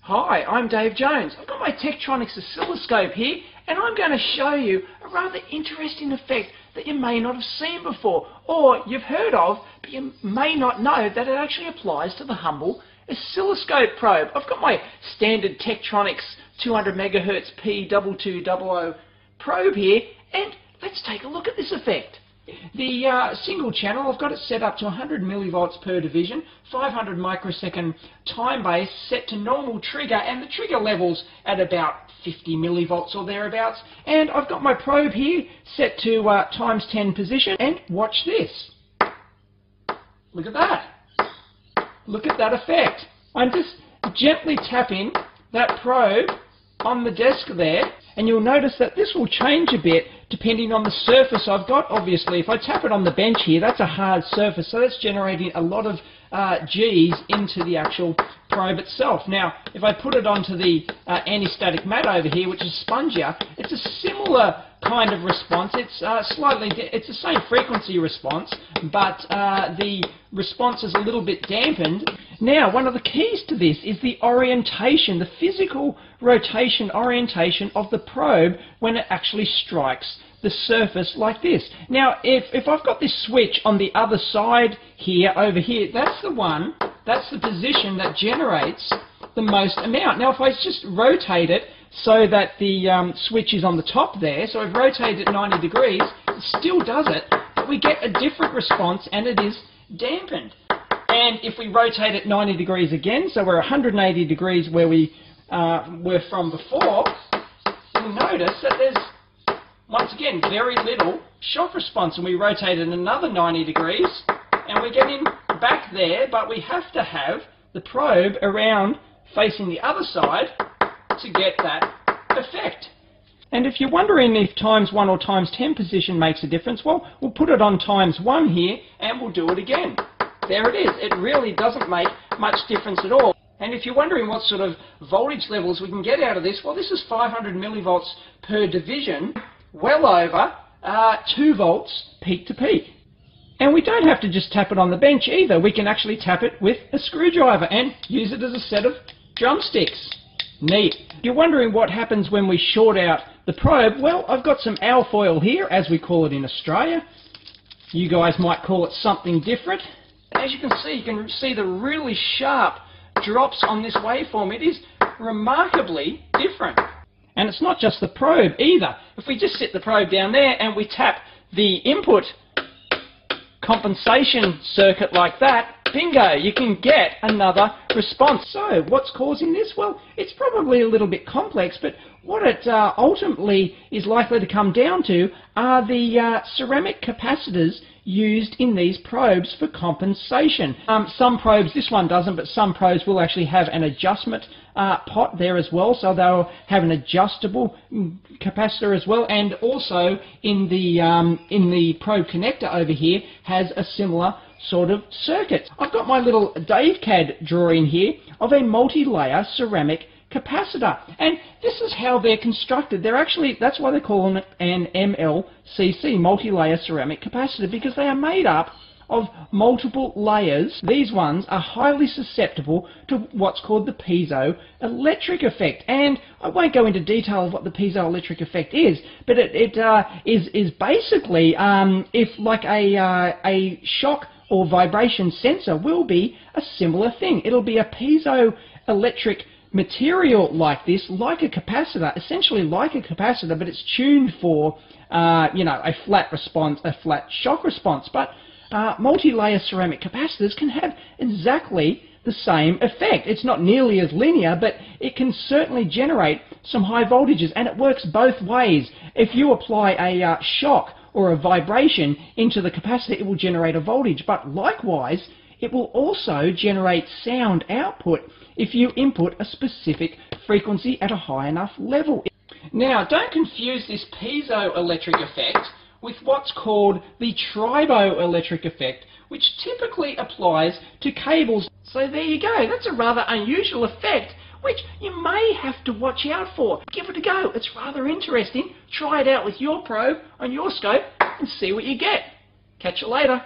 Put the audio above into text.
Hi, I'm Dave Jones. I've got my Tektronix oscilloscope here, and I'm going to show you a rather interesting effect that you may not have seen before, or you've heard of, but you may not know that it actually applies to the humble oscilloscope probe. I've got my standard Tektronix 200 MHz P2200 probe here, and let's take a look at this effect. The single channel, I've got it set up to 100 millivolts per division, 500 microsecond time base, set to normal trigger, and the trigger level's at about 50 millivolts or thereabouts. And I've got my probe here set to times 10 position, and watch this. Look at that. Look at that effect. I'm just gently tapping that probe on the desk there, and you'll notice that this will change a bit depending on the surface I've got. Obviously, if I tap it on the bench here, that's a hard surface, so that's generating a lot of G's into the actual probe itself. Now, if I put it onto the anti-static mat over here, which is spongier, it's a similar kind of response. It's it's the same frequency response, but the response is a little bit dampened. Now, one of the keys to this is the orientation, the physical rotation orientation of the probe when it actually strikes the surface like this. Now, if I've got this switch on the other side here, over here, that's the position that generates the most amount. Now, if I just rotate it so that the switch is on the top there, so I've rotated it 90 degrees, it still does it, but we get a different response and it is dampened. And if we rotate it 90 degrees again, so we're 180 degrees where we were from before, you'll notice that there's, once again, very little shock response. And we rotate it another 90 degrees, and we're getting back there, but we have to have the probe around facing the other side to get that effect. And if you're wondering if times 1 or times 10 position makes a difference, well, we'll put it on times 1 here, and we'll do it again. There it is. It really doesn't make much difference at all. And if you're wondering what sort of voltage levels we can get out of this, well, this is 500 millivolts per division, well over 2 volts peak to peak. And we don't have to just tap it on the bench either. We can actually tap it with a screwdriver and use it as a set of drumsticks. Neat. If you're wondering what happens when we short out the probe, well, I've got some alfoil here, as we call it in Australia. You guys might call it something different. As you can see the really sharp drops on this waveform. It is remarkably different. And it's not just the probe either. If we just sit the probe down there and we tap the input compensation circuit like that, bingo, you can get another response. So what's causing this? Well, it's probably a little bit complex, but what it ultimately is likely to come down to are the ceramic capacitors used in these probes for compensation. Some probes, this one doesn't, but some probes will actually have an adjustment pot there as well, so they'll have an adjustable capacitor as well, and also in the probe connector over here has a similar sort of circuit. I've got my little Dave CAD drawing here of a multi-layer ceramic capacitor, and this is how they're constructed. They're actually, that's why they call it an MLCC, multi-layer ceramic capacitor, because they are made up of multiple layers. These ones are highly susceptible to what's called the piezoelectric effect, and I won't go into detail of what the piezoelectric effect is, but it is basically if like a shock or vibration sensor will be a similar thing. It'll be a piezoelectric material like this, like a capacitor, essentially like a capacitor, but it's tuned for a flat response, a flat shock response. But multi-layer ceramic capacitors can have exactly the same effect. It's not nearly as linear, but it can certainly generate some high voltages, and it works both ways. If you apply a shock or a vibration into the capacitor, it will generate a voltage, but likewise it will also generate sound output if you input a specific frequency at a high enough level. Now, don't confuse this piezoelectric effect with what's called the triboelectric effect, which typically applies to cables. So there you go. That's a rather unusual effect, which you may have to watch out for. Give it a go. It's rather interesting. Try it out with your probe on your scope and see what you get. Catch you later.